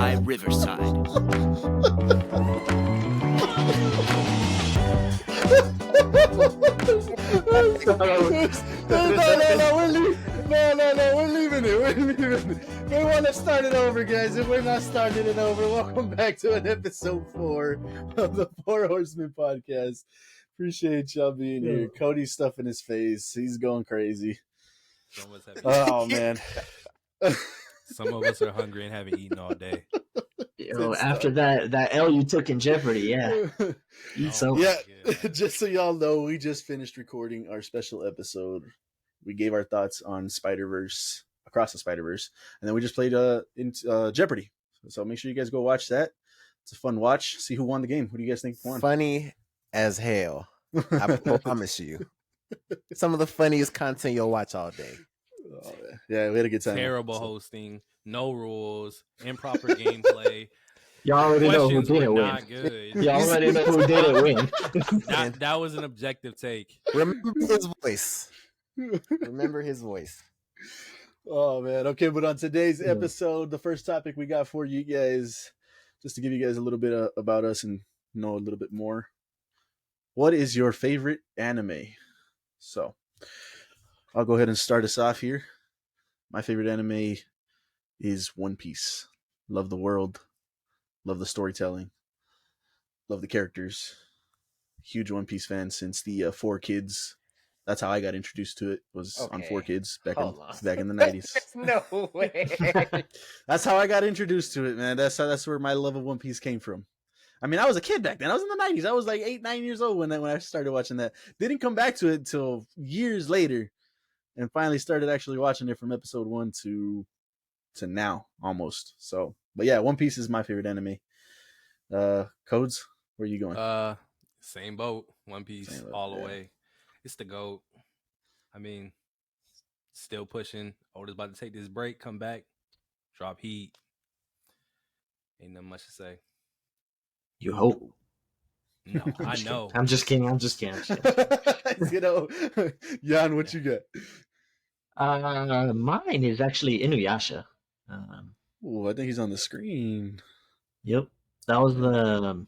by Riverside. No, we're leaving it. We want to start it over, guys. If we're not starting it over, welcome back to an episode 4 of the Four Horsemen podcast. Appreciate y'all being here. Cody's stuffing his face. He's going crazy. Oh, man. Some of us are hungry and haven't eaten all day. After that L you took in Jeopardy, yeah. Just so y'all know, we just finished recording our special episode. We gave our thoughts on Spider-Verse, Across the Spider-Verse, and then we just played Jeopardy. So make sure you guys go watch that. It's a fun watch. See who won the game. Who do you guys think won? Funny as hell. I promise you. Some of the funniest content you'll watch all day. Oh, yeah, we had a good time. Terrible hosting, no rules, improper gameplay. Y'all already know who did it win. Y'all already know who did it win. That was an objective take. Remember his voice. Oh, man. Okay, but on today's episode, the first topic we got for you guys, just to give you guys a little bit about us and know a little bit more. What is your favorite anime? So, I'll go ahead and start us off here. My favorite anime is One Piece. Love the world. Love the storytelling. Love the characters. Huge One Piece fan since the 4 Kids. That's how I got introduced to it. Was on 4 Kids back in the 90s. No way. That's how I got introduced to it, man. That's where my love of One Piece came from. I mean, I was a kid back then. I was in the 90s. I was like 8, 9 years old when I started watching that. Didn't come back to it until years later, and finally started actually watching it from episode 1 to now almost. So, but yeah, One Piece is my favorite anime. Codes, where are you going? Same boat. One Piece all the way. It's the GOAT. I mean, still pushing. Oda's about to take this break, come back, drop heat. Ain't nothing much to say. You hope. No, I know. I'm just kidding. You know, Jan, what you got? Mine is actually Inuyasha. Oh, I think he's on the screen. Yep, that was the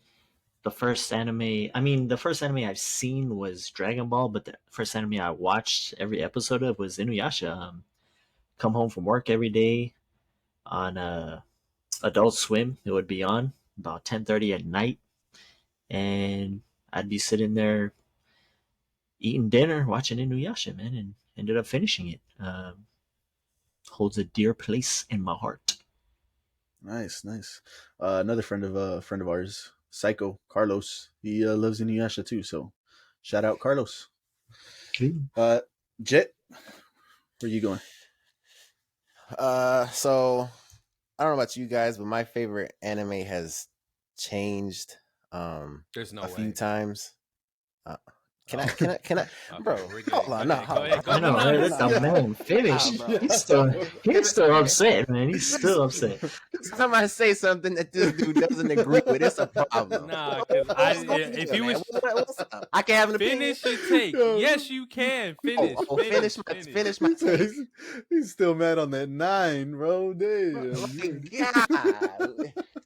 first anime. I mean, the first anime I've seen was Dragon Ball, but the first anime I watched every episode of was Inuyasha. Come home from work every day on Adult Swim. It would be on about 10:30 at night, and I'd be sitting there eating dinner, watching Inuyasha, man, and ended up finishing it. Holds a dear place in my heart. Nice. Another friend of ours, Psycho Carlos. He lives in Inuyasha too. So, shout out Carlos. Jet, where you going? So I don't know about you guys, but my favorite anime has changed There's no a way. few times. Can I bro, hold on, Go ahead. I know, right? Let the man finish. He's still upset, man. He's still upset. Somebody say something that this dude doesn't agree with. It's a problem. Nah, because if you was I can have an opinion. finish your take. Yes, you can finish. Finish my take. He's still mad on that 9, bro. Damn. God.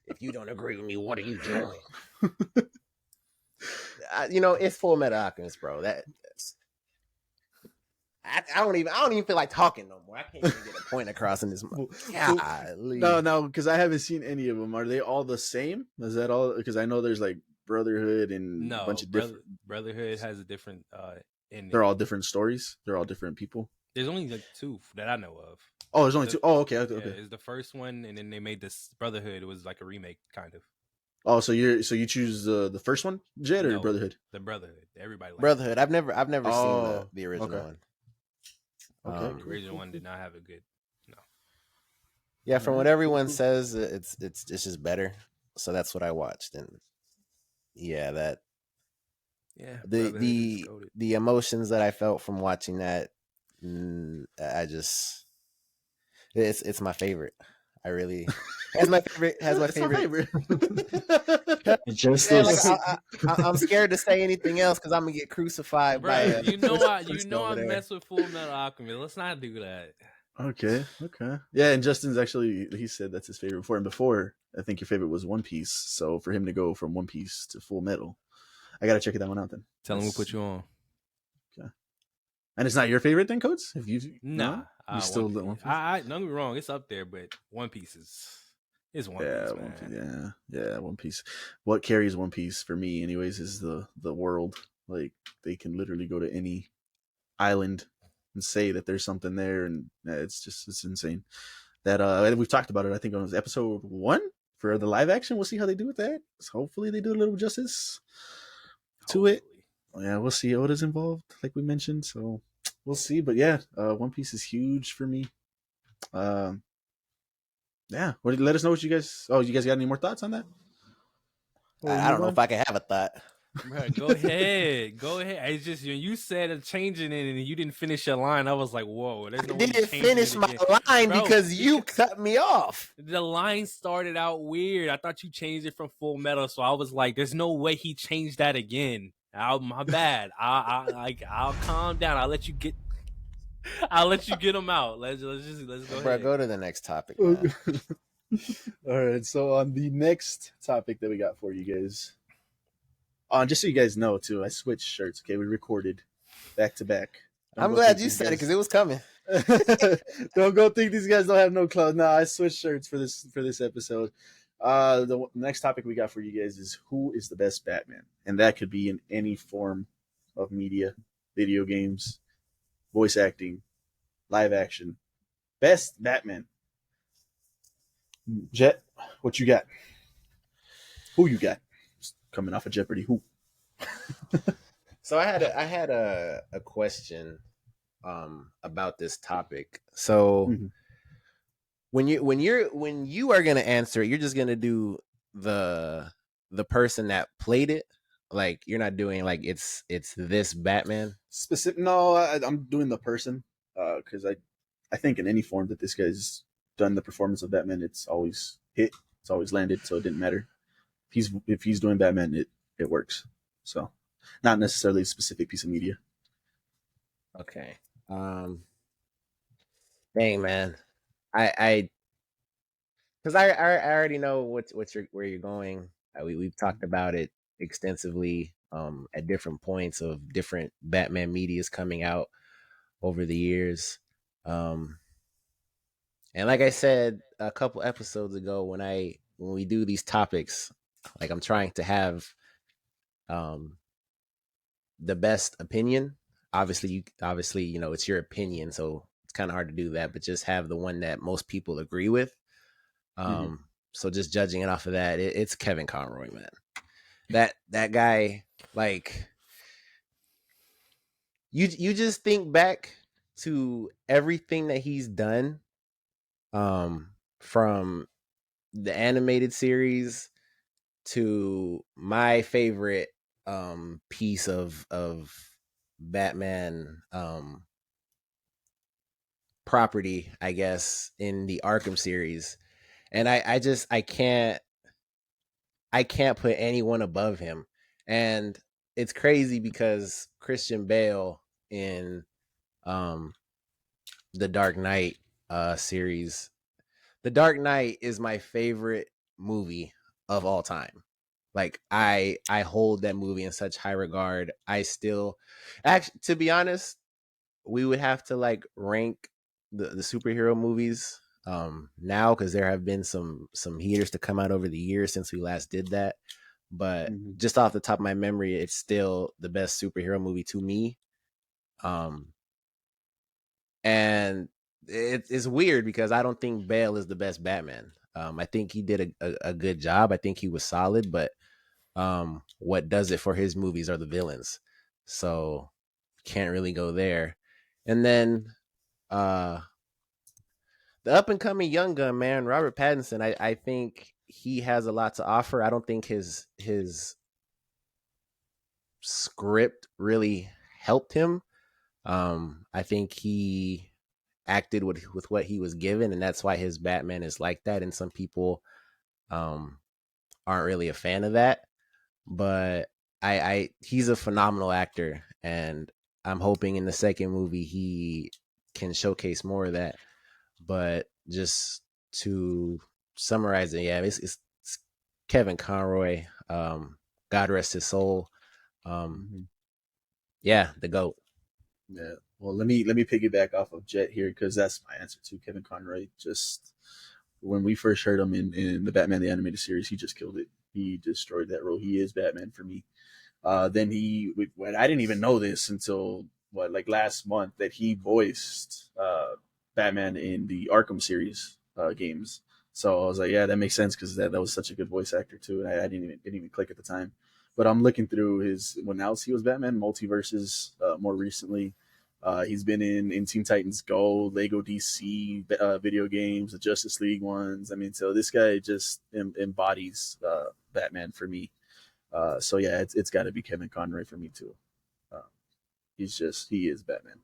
If you don't agree with me, what are you doing? It's Full Metal Alchemist, bro. I don't even feel like talking no more. I can't even get a point across in this. No, because I haven't seen any of them. Are they all the same? Is that all? Because I know there's like Brotherhood and a bunch of different. Brotherhood has a different. They're all different stories. They're all different people. There's only like 2 that I know of. Oh, there's only 2. Oh, okay. Yeah, it's the first one, and then they made this Brotherhood. It was like a remake, kind of. Oh, so you choose the first one, Jet, or Brotherhood? The Brotherhood. Everybody likes Brotherhood. I've never seen the original one. Okay. The original one did not have a good. No. Yeah, from what everyone says, it's just better. So that's what I watched, and the emotions that I felt from watching that, it's my favorite. I really has my favorite. I'm scared to say anything else because I'm gonna get crucified. Bro, by I mess with Full Metal Alchemist. Let's not do that. Okay. Yeah, and Justin's actually, he said that's his favorite before. And before I think your favorite was One Piece. So for him to go from One Piece to Full Metal, I gotta check that one out then. Tell him we'll put you on. Okay. And it's not your favorite then, Codes? If you you still One Piece? Don't get me wrong, it's up there, but One Piece is One Piece, man. One Piece, yeah, One Piece. What carries One Piece for me, anyways, is the world. Like they can literally go to any island and say that there's something there, and it's insane. That we've talked about it. I think on episode 1 for the live action. We'll see how they do with that. So hopefully they do a little justice to it. Yeah, we'll see. Oda's involved, like we mentioned, so we'll see. But yeah, One Piece is huge for me. Yeah, let us know what you guys. Oh, you guys got any more thoughts on that? I don't know if I can have a thought. Bro, go ahead. It's just when you said changing it and you didn't finish your line, I was like, "Whoa!" I didn't finish my line because you cut me off. The line started out weird. I thought you changed it from Full Metal, so I was like, "There's no way he changed that again." My bad. I'll calm down. I'll let you get him out. Let's go ahead. Go to the next topic. All right. So on the next topic that we got for you guys. Just so you guys know, too, I switched shirts. Okay, we recorded back to back. I'm glad you said it because it was coming. Don't go think these guys don't have no clothes. No, I switched shirts for this episode. The next topic we got for you guys is who is the best Batman, and that could be in any form of media, video games, voice acting, live action. Best Batman. Jet, what you got? Who you got? Coming off of Jeopardy, who? So I had a question about this topic. So when you are gonna answer it, you're just gonna do the person that played it. Like you're not doing like it's this Batman specific. No, I'm doing the person because I think in any form that this guy's done the performance of Batman, it's always hit, it's always landed, so it didn't matter. If he's doing Batman, it works. So, not necessarily a specific piece of media. Okay. Dang man, I because I already know where you're going. We've talked about it extensively at different points of different Batman medias coming out over the years. And like I said a couple episodes ago, when we do these topics, like I'm trying to have the best opinion. Obviously, it's your opinion, so it's kind of hard to do that, but just have the one that most people agree with. So just judging it off of that, it's Kevin Conroy, man. That guy, like, you just think back to everything that he's done, from the animated series to my favorite piece of Batman property, I guess, in the Arkham series. And I can't put anyone above him. And it's crazy because Christian Bale in the Dark Knight series. The Dark Knight is my favorite movie of all time. Like I hold that movie in such high regard. I still, actually, to be honest, we would have to like rank the superhero movies now, because there have been some heaters to come out over the years since we last did that. But just off the top of my memory, it's still the best superhero movie to me. And it's weird because I don't think Bale is the best Batman. I think he did a good job. I think he was solid, but what does it for his movies are the villains. So can't really go there. And then the up and coming young gun, man, Robert Pattinson, I think he has a lot to offer. I don't think his script really helped him. I think he acted with what he was given, and that's why his Batman is like that. And some people aren't really a fan of that. But he's a phenomenal actor, and I'm hoping in the second movie he can showcase more of that. But just to summarize it, yeah, it's Kevin Conroy. God rest his soul. Yeah, the GOAT. Yeah. Well, let me piggyback off of Jet here because that's my answer to Kevin Conroy. Just when we first heard him in the Batman the Animated Series, he just killed it. He destroyed that role. He is Batman for me. Then I didn't even know this until like last month that he voiced Batman in the Arkham series games. So I was like, yeah, that makes sense because that was such a good voice actor too. And I didn't even click at the time. But I'm looking through his when else he was Batman multiverses more recently. He's been in Teen Titans Go, Lego DC video games, the Justice League ones. I mean, so this guy just embodies Batman for me. So yeah, it's got to be Kevin Conroy for me too. He is Batman.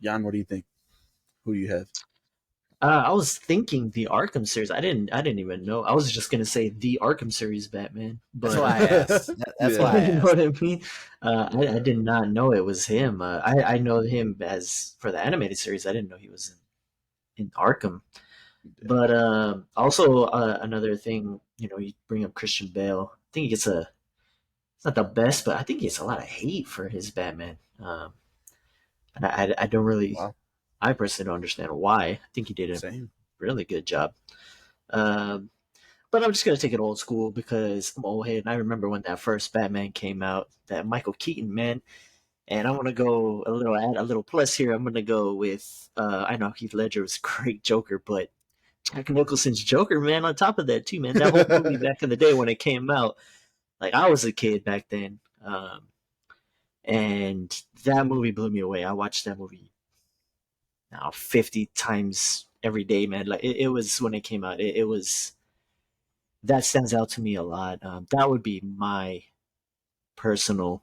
Jan, what do you think? Who do you have? I was thinking the Arkham series. I didn't even know. I was just gonna say the Arkham series Batman, but That's why I asked. That's why I you know asked. what I mean. I did not know it was him. I know him as for the animated series. I didn't know he was in Arkham. But also another thing, you bring up Christian Bale. I think he gets it's not the best, but I think he gets a lot of hate for his Batman. And I don't really, Wow. I personally don't understand why. I think he did a Same. really good job. But I'm just gonna take it old school because I'm old head, and I remember when that first Batman came out, that Michael Keaton, man. And I'm gonna go a little plus here. I'm gonna go with I know Heath Ledger was a great Joker, but Jack Nicholson's Joker, man. On top of that, too, man. That whole movie back in the day when it came out, like I was a kid back then, and that movie blew me away. I watched that movie now 50 times every day, man. Like it was when it came out. It was that stands out to me a lot. That would be my personal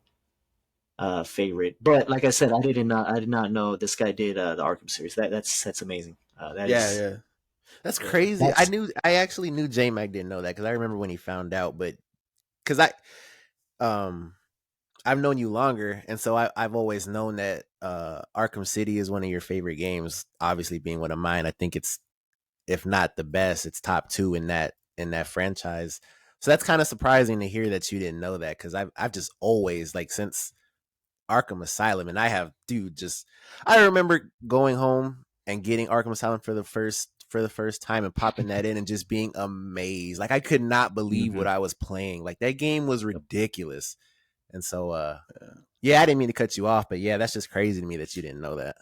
favorite. But like I said, I did not know this guy did the Arkham series. That's amazing. Yeah. That's crazy. That's I actually knew J Mac didn't know that because I remember when he found out, but because um I've known you longer, and so I've always known that Arkham City is one of your favorite games. Obviously, being one of mine, I think it's, if not the best, it's top 2 in that franchise. So that's kind of surprising to hear that you didn't know that because I've just always, like, since Arkham Asylum, and I remember going home and getting Arkham Asylum for the first time and popping that in and just being amazed. Like I could not believe what I was playing. Like that game was ridiculous. And so yeah, I didn't mean to cut you off, but yeah, that's just crazy to me that you didn't know that.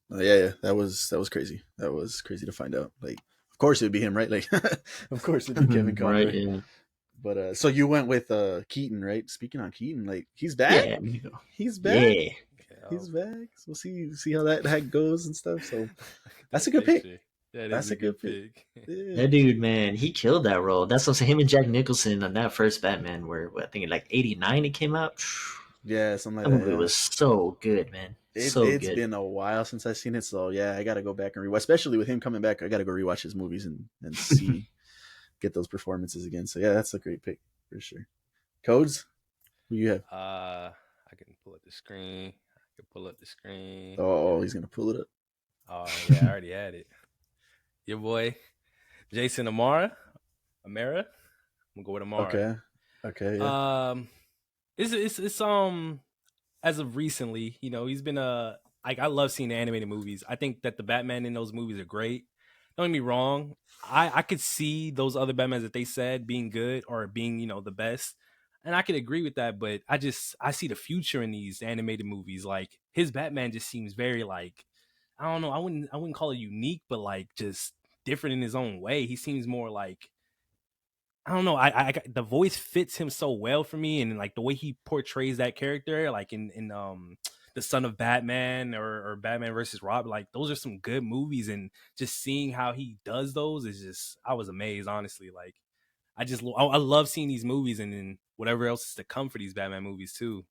Yeah, that was crazy. That was crazy to find out. Like, of course it would be him, right? Like, of course it'd be Kevin Conroy. right, yeah. But so you went with Keaton, right? Speaking on Keaton, like he's back. Yeah, He's back. yeah. He's back. So we'll see how that goes and stuff. So that's a good pick. That's a good pick. Yeah. That dude, man, he killed that role. That's what I'm saying. Him and Jack Nicholson on that first Batman, where I think in like '89 it came out. Yeah, something like That that. movie Yeah. was so good, man. It's Good. been a while since I've seen it, so yeah, I got to go back and rewatch. Especially with him coming back, I got to go rewatch his movies and see get those performances again. So yeah, that's a great pick for sure. Codes, who you have? I can pull up the screen. Oh, he's gonna pull it up. Oh yeah, I already had it. Your boy, Jason Amara. I'm gonna go with Amara. Okay. Yeah. It's as of recently, he's been like I love seeing the animated movies. I think that the Batman in those movies are great. Don't get me wrong. I could see those other Batmans that they said being good or being, the best. And I could agree with that, but I see the future in these animated movies. Like his Batman just seems very like, I don't know, I wouldn't call it unique, but like just different in his own way. He seems more like, I don't know. The voice fits him so well for me, and like the way he portrays that character, like in the Son of Batman or Batman versus Robin, like those are some good movies, and just seeing how he does those is just, I was amazed, honestly. Like I love seeing these movies, and then whatever else is to come for these Batman movies too.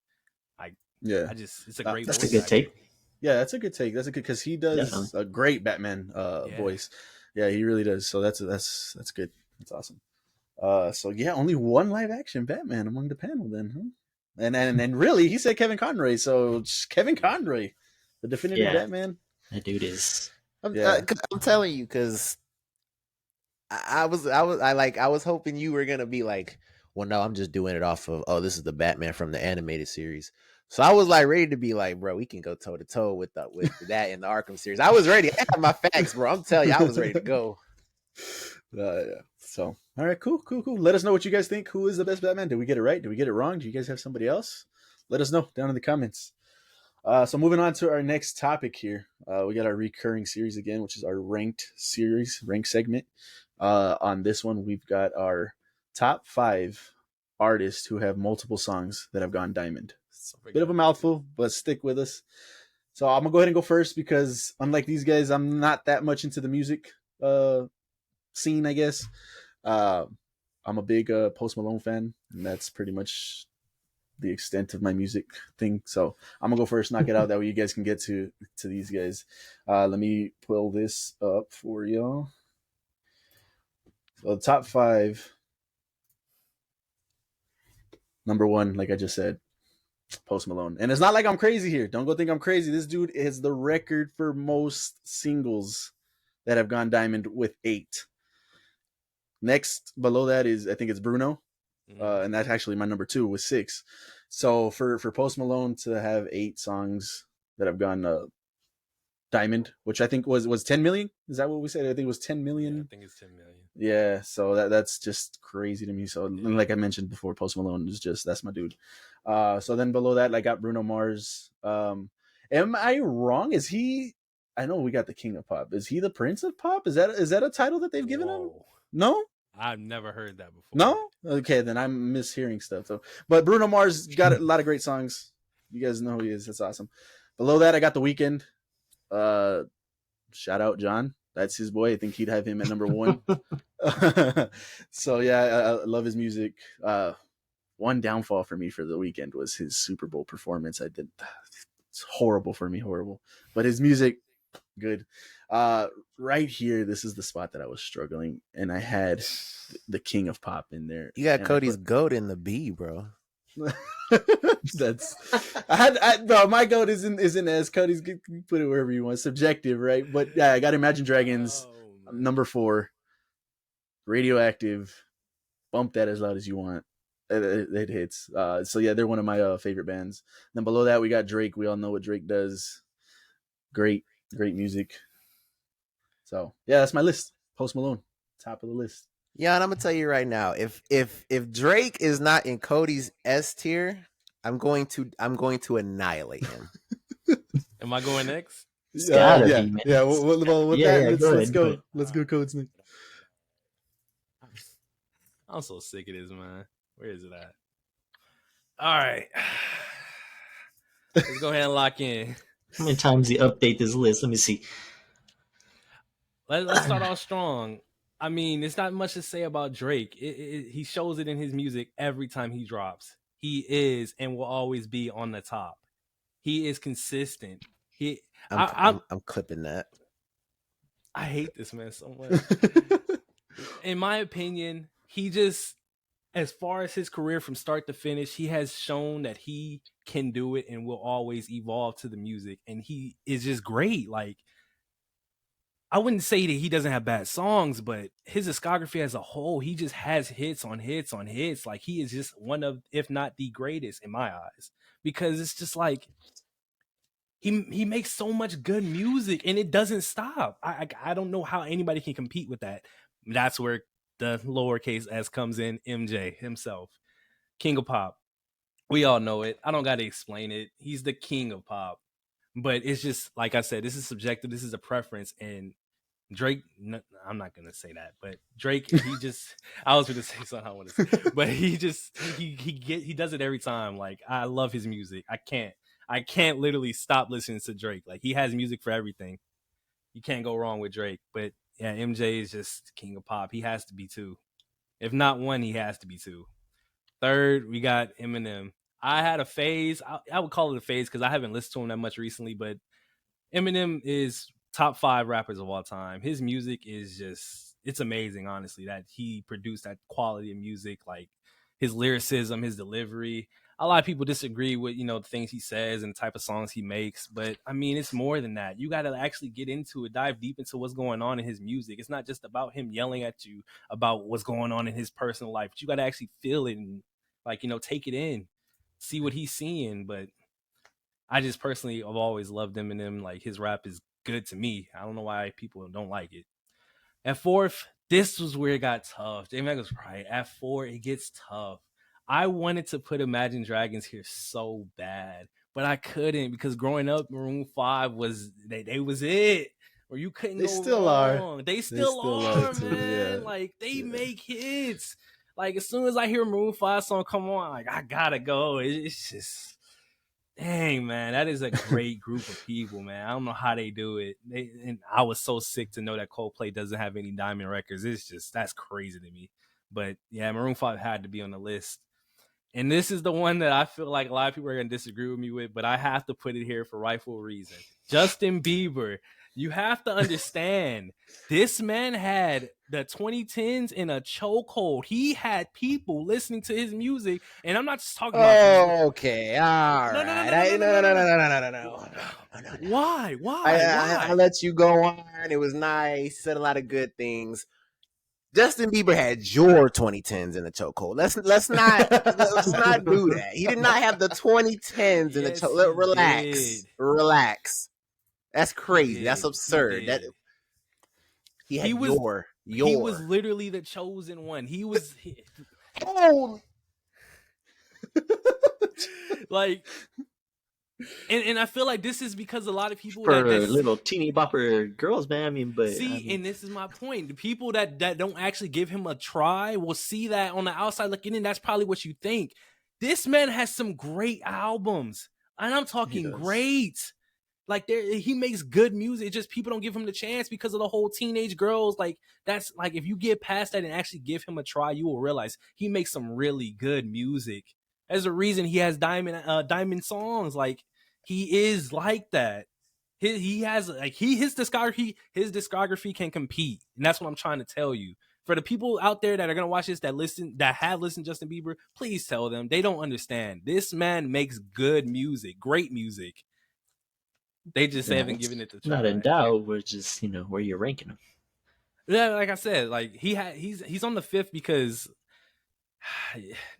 Like Yeah, it's a great. That's a good take. Yeah, that's a good take. That's a good because he does a great Batman voice. Yeah, he really does. So that's good. That's awesome. So yeah, only one live action Batman among the panel then, huh? And really, he said Kevin Conroy. So Kevin Conroy, the definitive Batman. That dude is I'm telling you, because I was hoping you were gonna be like, well, no, I'm just doing it off of, this is the Batman from the animated series. So I was like ready to be like, bro, we can go toe to toe with that in the Arkham series. I was ready. I have my facts, bro. I'm telling you, I was ready to go. Yeah. So, all right, cool. Let us know what you guys think. Who is the best Batman? Did we get it right? Did we get it wrong? Do you guys have somebody else? Let us know down in the comments. So moving on to our next topic here, we got our recurring series again, which is our ranked segment. On this one, we've got our top 5 artists who have multiple songs that have gone diamond. Bit of a mouthful, but stick with us. So I'm gonna go ahead and go first because unlike these guys, I'm not that much into the music scene, I guess. I'm a big Post Malone fan, and that's pretty much the extent of my music thing. So I'm gonna go first, knock it out. That way you guys can get to these guys. Let me pull this up for y'all. So the top 5. Number 1, like I just said, Post Malone. And it's not like I'm crazy here. Don't go think I'm crazy. This dude is the record for most singles that have gone diamond with 8. Next below that is, I think it's Bruno. And that's actually my number 2 with 6. So for Post Malone to have 8 songs that have gone diamond, which I think was 10 million. Is that what we said? I think it was 10 million. Yeah, I think it's 10 million. Yeah, so that's just crazy to me. So like I mentioned before, Post Malone is that's my dude. So then below that, I got Bruno Mars. Am I wrong? Is he? I know we got the King of Pop. Is he the Prince of Pop? Is that a title that they've given him? No. I've never heard that before. No? Okay, then I'm mishearing stuff. So, but Bruno Mars got a lot of great songs. You guys know who he is. That's awesome. Below that, I got The Weeknd. Shout out John. That's his boy. I think he'd have him at number 1. So yeah, I love his music. One downfall for me for The Weeknd was his Super Bowl performance. It's horrible for me, horrible. But his music, good. Right here, this is the spot that I was struggling, and I had the King of Pop in there. You got Cody's goat in the B, bro. That's bro. My goat isn't as Cody's. Put it wherever you want. Subjective, right? But yeah, I got Imagine Dragons. Number 4. Radioactive. Bump that as loud as you want. It hits. So yeah, they're one of my favorite bands. Then below that, we got Drake. We all know what Drake does. Great music. So yeah, that's my list. Post Malone, top of the list. Yeah, and I'm gonna tell you right now, if Drake is not in Cody's S tier, I'm going to annihilate him. Am I going next? Yeah. Let's go. Let's go, Codes. I'm so sick of this, man. Where is it at? All right, let's go ahead and lock in. How many times do you update this list? Let me see. Let's start off strong. I mean, there's not much to say about Drake. He shows it in his music every time he drops. He is and will always be on the top. He is consistent. I'm clipping that. I hate this man so much. In my opinion, he just, as far as his career from start to finish, he has shown that he can do it and will always evolve to the music. And he is just great. Like, I wouldn't say that he doesn't have bad songs, but his discography as a whole, he just has hits on hits on hits. Like, he is just one of, if not the greatest in my eyes, because it's just like he makes so much good music and it doesn't stop. I don't know how anybody can compete with that. That's where the lowercase s comes in. MJ himself, King of Pop. We all know it. I don't got to explain it. He's the King of Pop. But it's just, like I said, this is subjective. This is a preference. And Drake, I'm not going to say that, but Drake, he just, I was going to say something I want to say, but he just, he does it every time. Like, I love his music. I can't literally stop listening to Drake. Like, he has music for everything. You can't go wrong with Drake. But yeah, MJ is just King of Pop. He has to be 2. If not 1, he has to be 2. Third, we got Eminem. I had a phase. I would call it a phase because I haven't listened to him that much recently, but Eminem is top 5 rappers of all time. His music is just, it's amazing, honestly, that he produced that quality of music, like his lyricism, his delivery. a lot of people disagree with, the things he says and the type of songs he makes. But I mean, it's more than that. You got to actually get into it, dive deep into what's going on in his music. It's not just about him yelling at you about what's going on in his personal life. But you got to actually feel it and take it in, see what he's seeing. But I just personally have always loved Eminem. Like, his rap is good to me. I don't know why people don't like it. At fourth, this was where it got tough. J Mag was right. At 4, it gets tough. I wanted to put Imagine Dragons here so bad, but I couldn't because growing up, Maroon 5 was they was it. Or you couldn't They go still wrong. are. They still are, too, man. yeah. Like, they make hits. Like, as soon as I hear a Maroon 5 song come on, like, I gotta go. It's just, dang, man, that is a great group of people, man. I don't know how they do it. And I was so sick to know that Coldplay doesn't have any Diamond records. It's just, that's crazy to me. But yeah, Maroon 5 had to be on the list. And this is the one that I feel like a lot of people are going to disagree with me with, but I have to put it here for rightful reason. Justin Bieber. You have to understand, this man had the 2010s in a chokehold. He had people listening to his music, and I'm not just talking about. Oh, okay, all right. No. Why? I let you go on. It was nice. Said a lot of good things. Justin Bieber had your 2010s in the chokehold. Let's not do that. He did not have the 2010s in the chokehold. Relax. That's crazy. That's absurd. He was literally the chosen one. He was like, and I feel like this is because a lot of people for little teeny bopper girls, man. And this is my point. The people that don't actually give him a try will see that on the outside looking in. That's probably what you think. This man has some great albums, and I'm talking great. Like, he makes good music. It's just people don't give him the chance because of the whole teenage girls. Like, that's like, if you get past that and actually give him a try, you will realize he makes some really good music. There's a reason he has diamond songs. Like, he is like that. He has his discography can compete, and that's what I'm trying to tell you. For the people out there that are gonna watch this that have listened to Justin Bieber, please tell them they don't understand. This man makes good music, great music. They just haven't given it the try. Not in doubt. We're just where you're ranking him. Yeah, like I said, like he's on the 5th because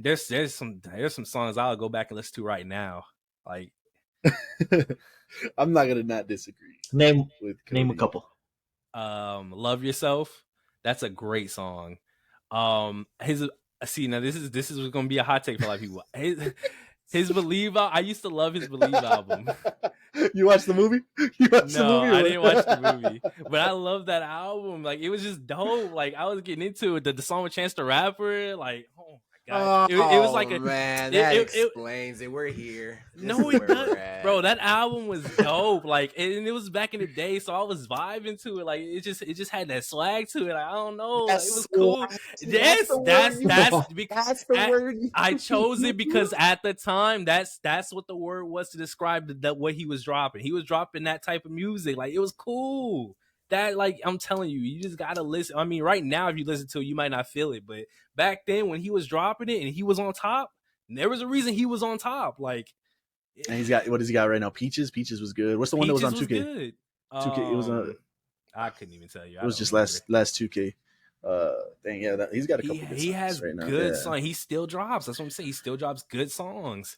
there's some songs I'll go back and listen to right now. Like, I'm not gonna not disagree. Name a couple. Love Yourself. That's a great song. Now this is gonna be a hot take for a lot of people. His Believe. I used to love his Believe album. You watched the movie? No, I didn't watch the movie, but I love that album. Like, it was just dope. Like, I was getting into it. The song with Chance the Rapper. Like, oh my god, it was like that explains it. We're here. No, it doesn't, bro. That album was dope. Like, and it was back in the day, so I was vibing to it. Like, it just had that swag to it. Like, I don't know. Like, it was cool. Yes, that's because the word. I chose it because at the time, that's what the word was to describe what he was dropping. He was dropping that type of music. Like, it was cool. That, like, I'm telling you, you just gotta listen. I mean, right now, if you listen to it, you might not feel it, but back then when he was dropping it and he was on top, there was a reason he was on top. Like, and he's got, what does he got right now? Peaches was good. What's the one that was on 2K? Good. 2K. It was on. I couldn't even tell you. It was just last 2K. Dang, yeah, he's got a couple. He has right good songs. He still drops. That's what I'm saying. He still drops good songs.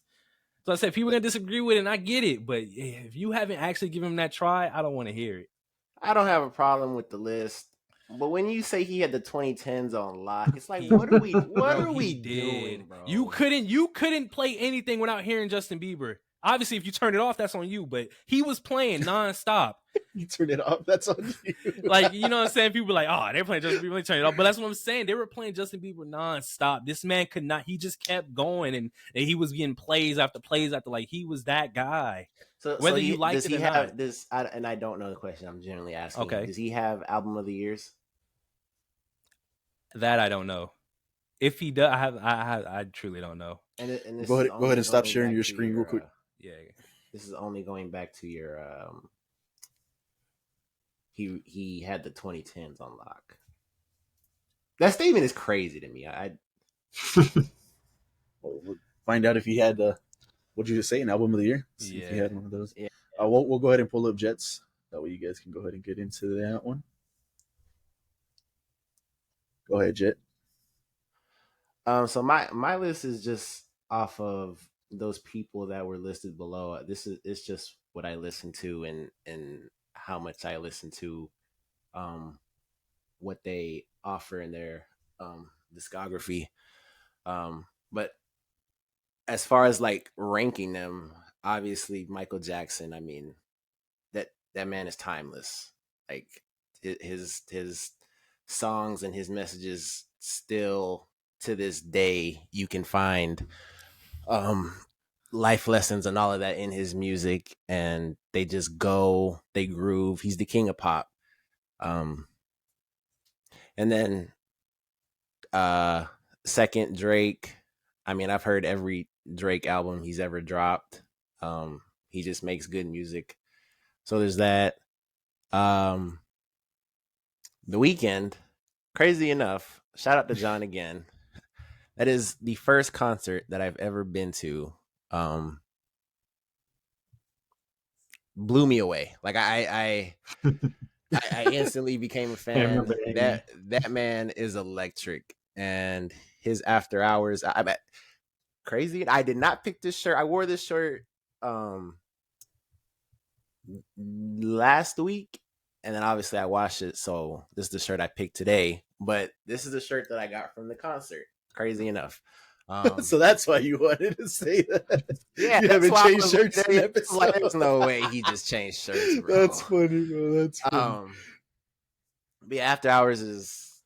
So I said people are gonna disagree with it, and I get it. But if you haven't actually given him that try, I don't want to hear it. I don't have a problem with the list, but when you say he had the 2010s on lock, it's like, what are we doing, bro? You couldn't play anything without hearing Justin Bieber. Obviously, if you turn it off, that's on you. But he was playing nonstop. You turn it off, that's on you. Like, you know what I'm saying? People are like, oh, they're playing Justin Bieber, they turn it off. But that's what I'm saying. They were playing Justin Bieber nonstop. This man could not. He just kept going, and he was getting plays after plays after. Like, he was that guy. So whether you like it or not, this, and I don't know the question. I'm generally asking. Okay. Does he have album of the years? That I don't know. If he does, I truly don't know. And this go ahead and stop sharing your screen real quick. Yeah. This is only going back to your. He had the 2010s on lock. That statement is crazy to me. find out if he had what'd you just say, an album of the year? See if he had one of those. Yeah. We'll go ahead and pull up Jets. That way you guys can go ahead and get into that one. Go ahead, Jet. So my list is just off of those people that were listed below. It's just what I listen to and how much I listen to, what they offer in their discography. But as far as like ranking them, obviously Michael Jackson. I mean, that man is timeless. Like his songs and his messages still to this day you can find life lessons and all of that in his music, and they groove. He's the king of pop. And then second, Drake. I mean, I've heard every Drake album he's ever dropped. He just makes good music. So there's that. The Weeknd, crazy enough, shout out to John again. That is the first concert that I've ever been to. Blew me away. Like I instantly became a fan. That man is electric, and his After Hours. I bet crazy. I did not pick this shirt. I wore this shirt last week, and then obviously I washed it, so this is the shirt I picked today. But this is the shirt that I got from the concert. Crazy enough. So that's why you wanted to say that. Yeah, you haven't changed shirts in episode. Like, there's no way he just changed shirts, bro. That's funny, bro. That's funny. But yeah, After Hours is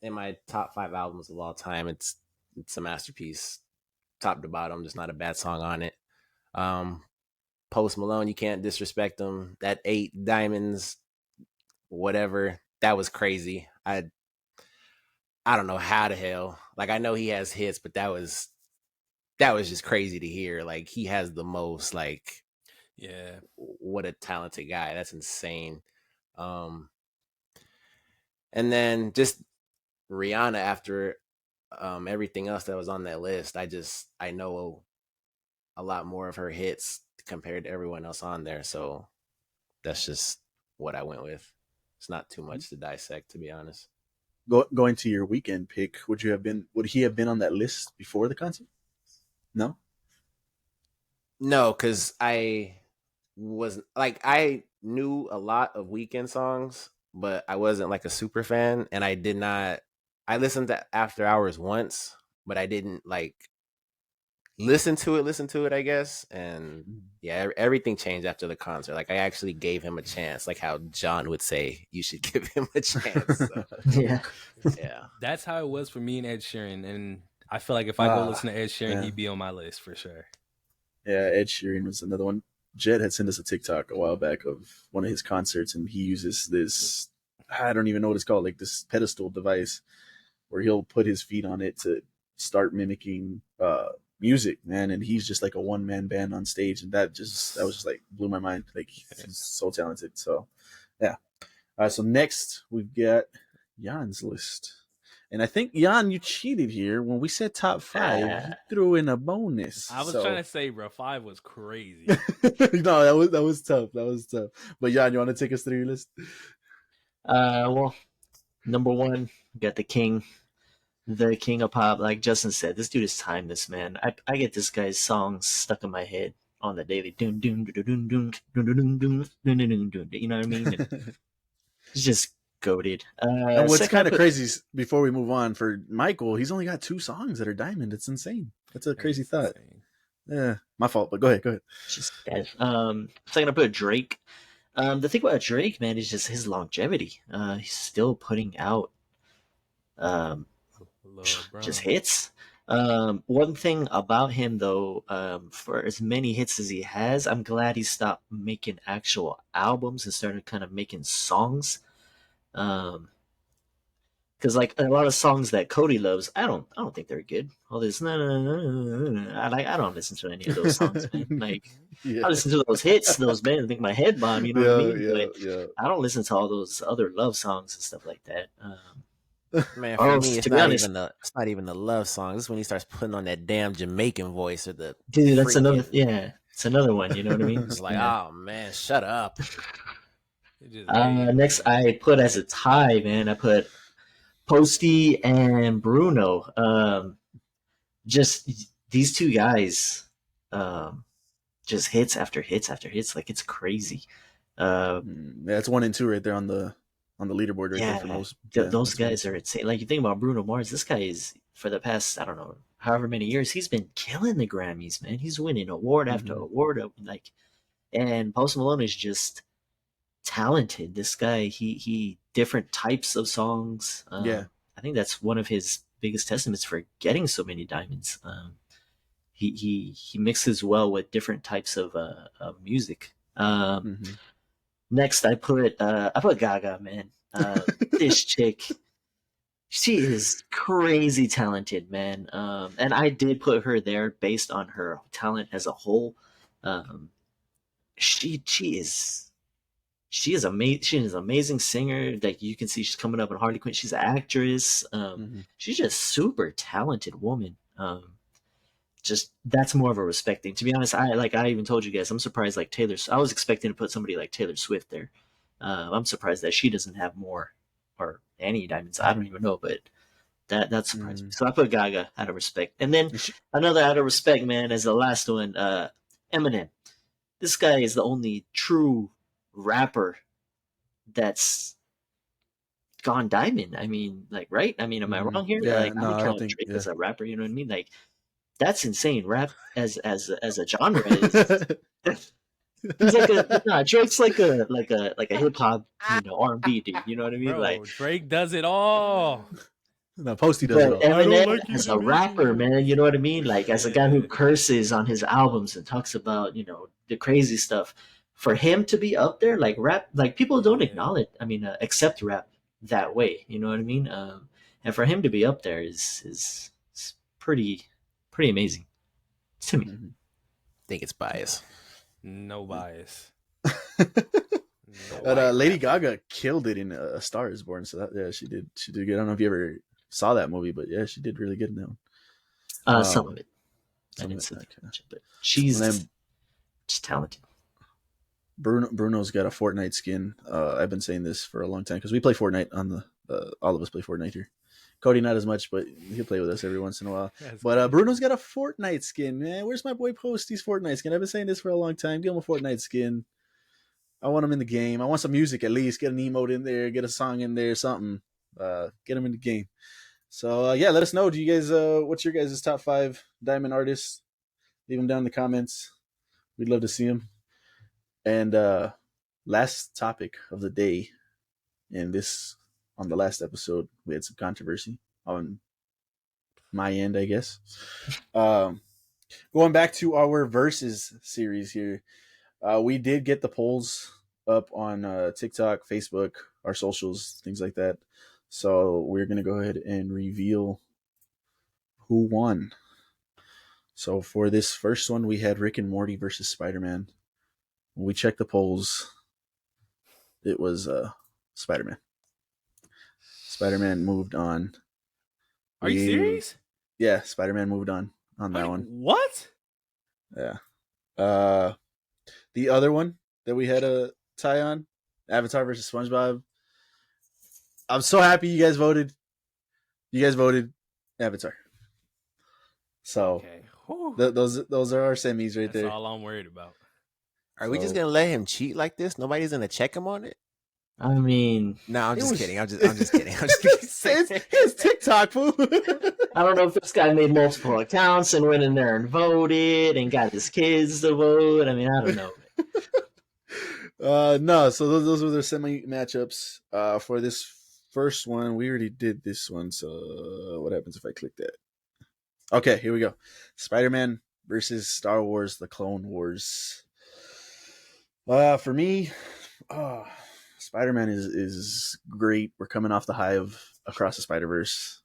in my top 5 albums of all time. It's a masterpiece, top to bottom. There's not a bad song on it. Post Malone, you can't disrespect him. That 8 Diamonds, whatever, that was crazy. I don't know how the hell. Like, I know he has hits, but that was just crazy to hear. Like, he has the most, like, yeah, what a talented guy. That's insane. And then just Rihanna, after everything else that was on that list, I know a lot more of her hits compared to everyone else on there. So that's just what I went with. It's not too much to dissect, to be honest. Going to your Weeknd pick, would he have been on that list before the concert? No, because I knew a lot of Weeknd songs, but I wasn't like a super fan, and I listened to After Hours once, but I didn't like listen to it, I guess. And yeah, everything changed after the concert. Like, I actually gave him a chance, like how John would say you should give him a chance. So, yeah. That's how it was for me and Ed Sheeran, and I feel like if I go listen to Ed Sheeran, he'd be on my list for sure. Yeah, Ed Sheeran was another one. Jed had sent us a TikTok a while back of one of his concerts, and he uses this, I don't even know what it's called, like this pedestal device where he'll put his feet on it to start mimicking music, man, and he's just like a one-man band on stage, and that was just like blew my mind. Like, he's so talented. So yeah. All right, so next we've got Jan's list, and I think Jan, you cheated here when we said top 5. You threw in a bonus. I was trying to say, bro, 5 was crazy. No, that was tough. But Jan, you want to take us through your list? Well, number 1, got the king of pop. Like Justin said, this dude is timeless, man. I get this guy's songs stuck in my head on the daily. You know what I mean? It's just goated. And what's kind of crazy, before we move on, for Michael, he's only got 2 songs that are diamond. It's insane. That's a crazy thought. Yeah, my fault, but go ahead. Just second, I put Drake. The thing about Drake, man, is just his longevity. He's still putting out just hits. One thing about him, though, for as many hits as he has, I'm glad he stopped making actual albums and started kind of making songs. Because like a lot of songs that Cody loves, I don't think they're good. All this, I don't listen to any of those songs, man. Like, I listen to those hits, those bands, I think my head bomb, you know what I mean? But I don't listen to all those other love songs and stuff like that. Man, for me, to be honest, it's not even the love song. This is when he starts putting on that damn Jamaican voice or the dude, that's another. freaking. Yeah, it's another one. You know what I mean? It's like, Yeah. oh man, shut up. It just hating, Next, man. I put as a tie, man. I put Posty and Bruno. Just these two guys, um, just hits after hits after hits. Like it's crazy. Uh, That's 1 and 2 right there on the leaderboard right there for yeah, most. Yeah, those that's 1 and guys 2. are insane. Like you think about Bruno Mars, this guy is for the past I don't know however many years he's been killing the Grammys, man. He's winning award after award of like, and Post Malone is just talented. This guy, he different types of songs. Yeah. I think that's one of his biggest testaments for getting so many diamonds. He mixes well with different types of music. Next, I put Gaga, man. This chick, she is crazy talented, man. And I did put her there based on her talent as a whole. Um, she is amazing. She is an amazing singer. Like you can see, she's coming up in Harley Quinn. She's an actress. She's just super talented woman. Just that's more of a respect thing. To be honest, I even told you guys, I'm surprised. Like I was expecting to put somebody like Taylor Swift there. I'm surprised that she doesn't have more or any diamonds. I don't even know, but that surprised me. So I put Gaga out of respect, and then another out of respect, man, as the last one, Eminem. This guy is the only true rapper that's gone diamond. I mean, like, right? I mean, am I wrong here? Yeah, Like, I no, would I don't count think. Drake Yeah. as a rapper. You know what I mean? Like, that's insane. Rap as a genre is. He's like Drake's like a hip hop, R&B dude. You know what I mean? Like, Bro, Drake does it all. No, Posty does it but all. I don't Eminem like you, as a Dimitri. rapper, man, you know what I mean? Like as a guy who Yeah. curses on his albums and talks about, the crazy stuff. For him to be up there, like rap, like people don't Yeah. acknowledge, accept rap that way. You know what I mean? And for him to be up there is pretty amazing to me. I think it's bias. No bias. But Lady Gaga killed it in A Star Is Born. So that, she did good. I don't know if you ever saw that movie, but yeah, she did really good in that one. Some of it. I didn't see much, but she's talented. Bruno's got a Fortnite skin. I've been saying this for a long time because we play Fortnite on the all of us play Fortnite here. Cody not as much, but he'll play with us every once in a while. But Bruno's got a Fortnite skin, man. Where's my boy Posty's Fortnite skin? I've been saying this for a long time. Give him a Fortnite skin. I want him in the game. I want some music at least. Get an emote in there. Get a song in there. Something. Get him in the game. So yeah, let us know. Do you guys? What's your guys' top 5 diamond artists? Leave them down in the comments. We'd love to see them. And last topic of the day, and this on the last episode, we had some controversy on my end, I guess. Going back to our versus series here, we did get the polls up on TikTok, Facebook, our socials, things like that. So we're going to go ahead and reveal who won. So for this first one, we had Rick and Morty versus Spider-Man. When we checked the polls, it was Spider-Man. Spider-Man moved on. Are you serious? Yeah, Spider-Man moved on that one. What? Yeah. The other one that we had a tie on, Avatar versus SpongeBob. I'm so happy you guys voted. You guys voted Avatar. So those are our semis right there. That's all I'm worried about. Are we just gonna let him cheat like this? Nobody's gonna check him on it. I mean, no, I'm just kidding. I'm just kidding. It's TikTok, fool. I don't know if this guy made multiple accounts and went in there and voted and got his kids to vote. I mean, I don't know. No, so those were the semi matchups. For this first one, we already did this one. So what happens if I click that? Okay, here we go. Spider-Man versus Star Wars: The Clone Wars. For me, Spider-Man is great. We're coming off the high of Across the Spider-Verse,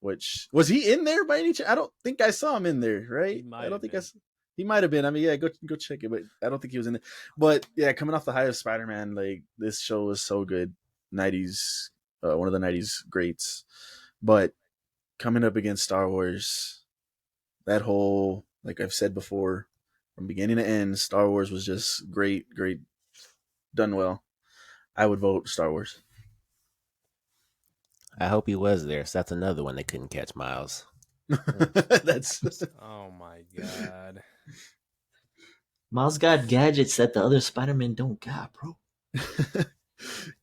which was he in there by any chance? I don't think I saw him in there, right? He might have been. I mean, yeah, go check it, but I don't think he was in it. But yeah, coming off the high of Spider-Man, like this show was so good. 90s one of the '90s greats. But coming up against Star Wars, that whole, like I've said before, from beginning to end, Star Wars was just great, done well. I would vote Star Wars. I hope he was there. So that's another one they couldn't catch Miles. That's Oh my god. Miles got gadgets that the other Spider-Man don't got, bro.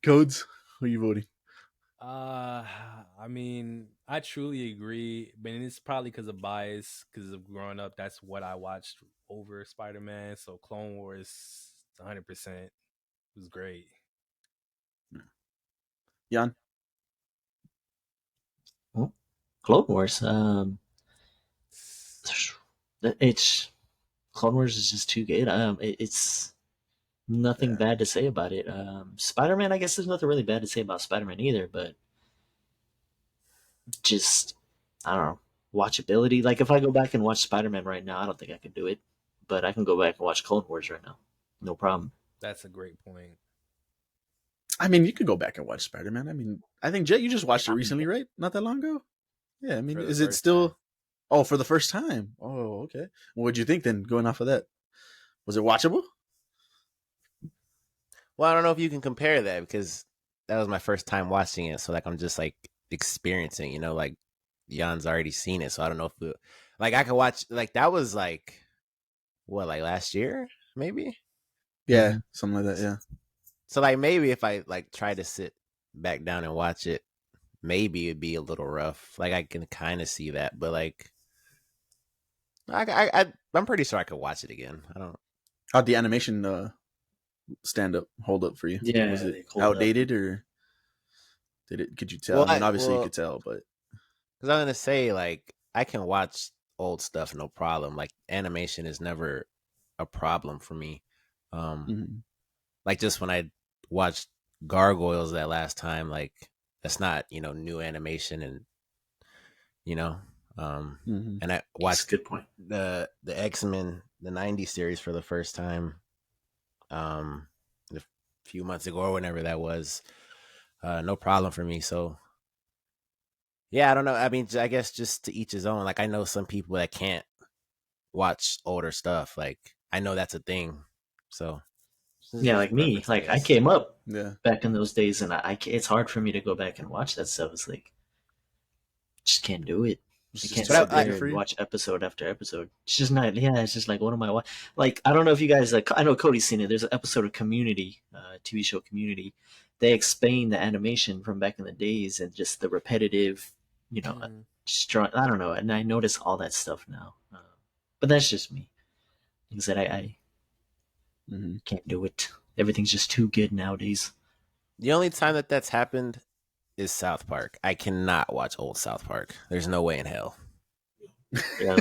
Codes. Who are you voting? I mean, I truly agree, but it's probably because of bias, because of growing up. That's what I watched over Spider-Man. So Clone Wars, 100%, was great. Jan? Well, Clone Wars. It's Clone Wars is just too good. It's nothing bad to say about it. Spider-Man, I guess there's nothing really bad to say about Spider-Man either, but just I don't know, watchability. Like if I go back and watch Spider-Man right now, I don't think I could do it, but I can go back and watch Clone Wars right now, no problem. That's a great point. I mean, you could go back and watch Spider-Man. I mean, I think Jay, you just watched it recently, right? Not that long ago. Yeah, I mean, is it still? Time. Oh, for the first time. Oh, okay. What'd you think then? Going off of that, was it watchable? Well, I don't know if you can compare that because that was my first time watching it. So like I'm just like experiencing, you know, like Jan's already seen it. So I don't know if like I could watch like that was like what, like last year, maybe? Yeah, something like that, yeah. So like maybe if I like try to sit back down and watch it, maybe it'd be a little rough. Like I can kind of see that, but like I'm pretty sure I could watch it again. I don't. How'd the animation hold up for you? Yeah, was it outdated or did it? Could you tell? Well, I mean, obviously you could tell, but because I'm gonna say like I can watch old stuff no problem. Like animation is never a problem for me. Like just when I watched Gargoyles that last time, like that's not, you know, new animation, and you know, and I watched good point. the X-Men, the '90s series for the first time a few months ago or whenever that was. No problem for me. So yeah, I don't know. I mean, I guess just to each his own. Like I know some people that can't watch older stuff. Like I know that's a thing. So yeah, like me. Like I came up back in those days, and it's hard for me to go back and watch that stuff. It's like just can't do it. I can't sit there and watch episode after episode. It's just not. Yeah, it's just like what am I watching? Like I don't know if you guys. Like I know Cody's seen it. There's an episode of Community, TV show Community. They explain the animation from back in the days and just the repetitive, you know, strong. I don't know, and I notice all that stuff now. But that's just me. Like I said, I can't do it. Everything's just too good nowadays. The only time that that's happened is South Park. I cannot watch old South Park. There's no way in hell. Yeah,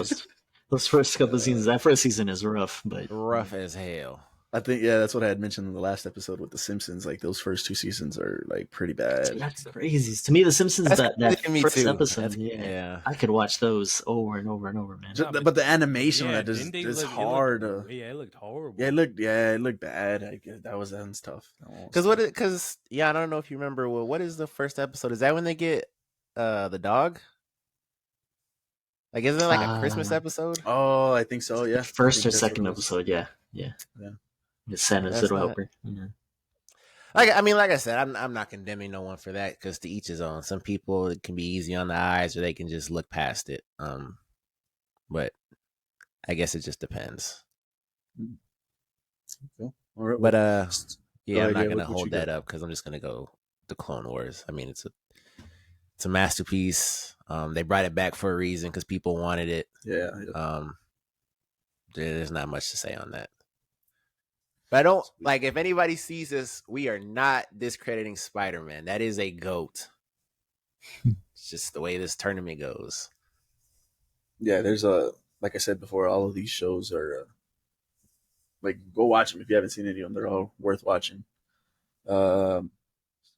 those first couple of seasons. That first season is rough, but rough as hell. I think that's what I had mentioned in the last episode with The Simpsons. Like those first 2 seasons are like pretty bad. That's crazy. To me, The Simpsons that first too. episode, yeah, I could watch those over and over and over, man. But the animation that is hard. It looked horrible. Yeah, it looked bad. That was tough. Because I don't know if you remember. Well, what is the first episode? Is that when they get the dog? Like, isn't it like a Christmas episode? Oh, I think so. Yeah, first or second episode. Yeah. It's Santa's little helper. Yeah. Like I said, I'm not condemning no one for that because to each his own. Some people it can be easy on the eyes, or they can just look past it. But I guess it just depends. Cool. All right, but I'm not gonna hold that up because I'm just gonna go the Clone Wars. I mean, it's a masterpiece. They brought it back for a reason because people wanted it. Yeah. There's not much to say on that. But I don't like if anybody sees this, we are not discrediting Spider-Man. That is a GOAT. It's just the way this tournament goes. Yeah, there's like I said before, all of these shows are like go watch them if you haven't seen any of them. They're all worth watching. So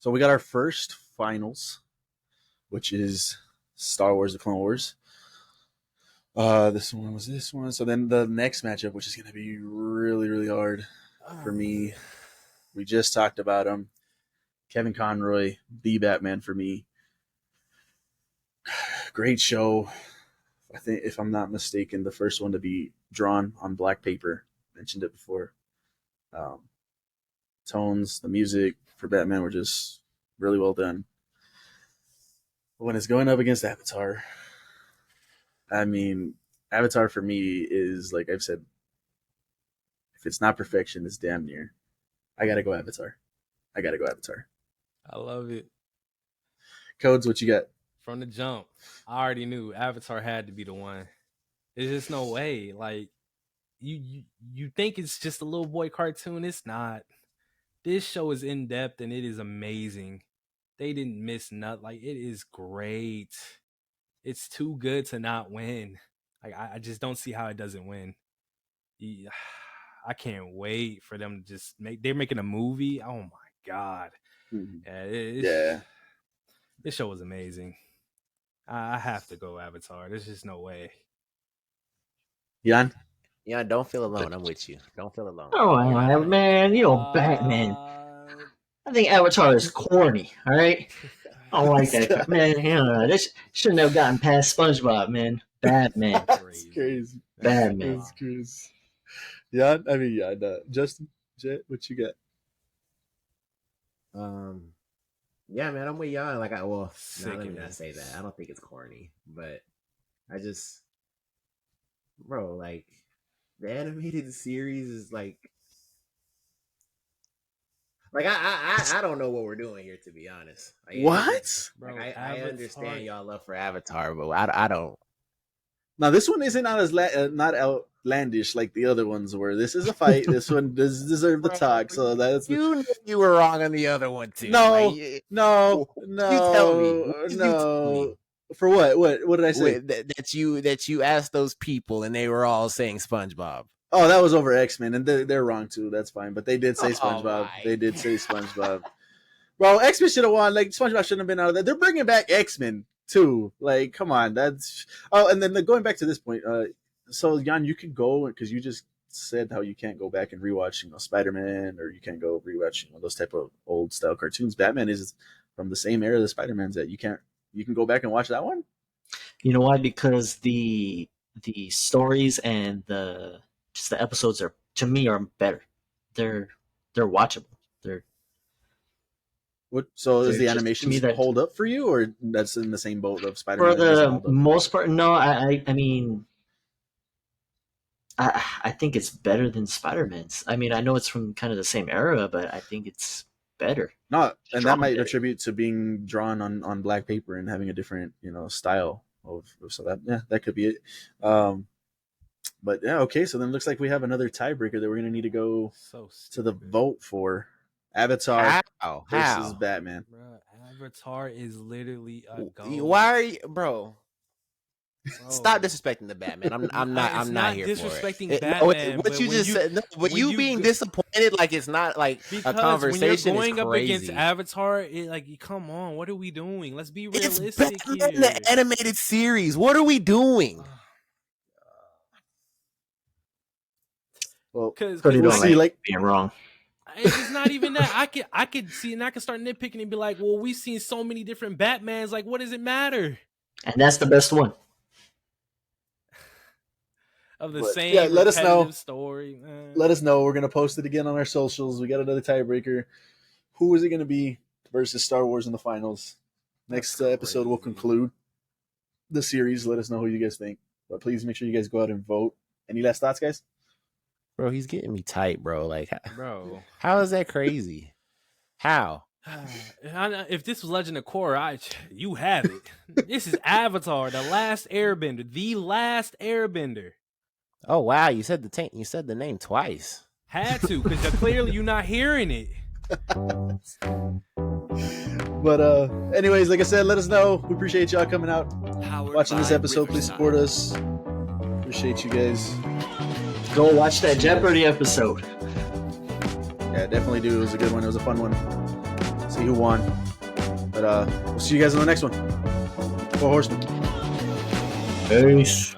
we got our first finals, which is Star Wars: The Clone Wars. This one was this one. So then the next matchup, which is going to be really, really hard for me. We just talked about them. Kevin Conroy, the Batman for me. Great show. I think, if I'm not mistaken, the first one to be drawn on black paper. Mentioned it before. Tones, the music for Batman were just really well done. But when it's going up against Avatar, I mean, Avatar for me is, like I've said, if it's not perfection, it's damn near. I gotta go Avatar. I love it. Codes, what you got? From the jump, I already knew Avatar had to be the one. There's just no way. Like, you think it's just a little boy cartoon. It's not. This show is in depth and it is amazing. They didn't miss nothing. Like, it is great. It's too good to not win. Like, I just don't see how it doesn't win. I can't wait for them to just they're making a movie. Oh my God. Yeah, this show was amazing. I have to go Avatar. There's just no way. Jan? Yeah, don't feel alone. I'm with you. Don't feel alone. Oh, man, Batman. I think Avatar is corny, all right? I don't like that. Man, this shouldn't have gotten past SpongeBob, man. Batman. That's crazy. Batman. That's crazy. Yeah, I mean, yeah. Justin, Jet, what you got? Yeah, man, I'm with y'all. Like, let me man. not say that. I don't think it's corny, but I just, bro, like, the animated series is like I don't know what we're doing here, to be honest. Like, what? Like, I understand y'all love for Avatar, but I don't. Now, this one isn't not outlandish like the other ones were. This is a fight. This one does deserve the talk. So that's you were wrong on the other one too. No, like, no. You tell me. No. You tell me. For what? What did I say? That you asked those people and they were all saying SpongeBob. Oh, that was over X-Men, and they're wrong too. That's fine, but they did say SpongeBob. They did say SpongeBob. Bro, X-Men should have won. Like, SpongeBob shouldn't have been out of that. They're bringing back X-Men too. Like, come on, that's. Oh, and then going back to this point. So Jan, you can go because you just said how you can't go back and rewatch, Spider-Man, or you can't go rewatch, those type of old style cartoons. Batman is from the same era the Spider-Man's that you can go back and watch that one. You know why? Because the stories and the episodes are, to me, are better. They're watchable. So is the animation hold up for you, or that's in the same boat of Spider-Man? For the most part, no. I mean, I think it's better than Spider-Man's. I mean, I know it's from kind of the same era, but I think it's better. No, and that might attribute to being drawn on black paper and having a different, style of. So that could be it. But yeah, okay. So then it looks like we have another tiebreaker that we're gonna need to go to the vote for. Avatar versus Batman. Bro, Avatar is literally a goat. Why are you, bro? Stop disrespecting the Batman. I'm not here disrespecting for it. Batman. What you just said, but you being disappointed, like it's not like a conversation. When you're going is up crazy. against Avatar, come on, what are we doing? Let's be realistic. It's better than the animated series. What are we doing? Well, because we'll see, like being wrong. It's not even that. I could see, and I could start nitpicking and be like, well, we've seen so many different Batmans. Like, what does it matter? And that's the best one. Of the same let us know. Story. Let us know. We're going to post it again on our socials. We got another tiebreaker. Who is it going to be versus Star Wars in the finals? Next episode will conclude the series. Let us know who you guys think. But please make sure you guys go out and vote. Any last thoughts, guys? Bro, he's getting me tight, bro. Like, bro, how is that crazy? How? If this was Legend of Korra, you have it. This is Avatar, the last Airbender, the last Airbender. Oh wow, you said the name twice. Had to, because clearly you're not hearing it. But anyways, like I said, let us know. We appreciate y'all coming out, watching this episode. Please support us. Appreciate you guys. Go watch that Jeopardy episode. Yeah, definitely do. It was a good one. It was a fun one. See who won. But we'll see you guys on the next one. For Horsemen. Peace.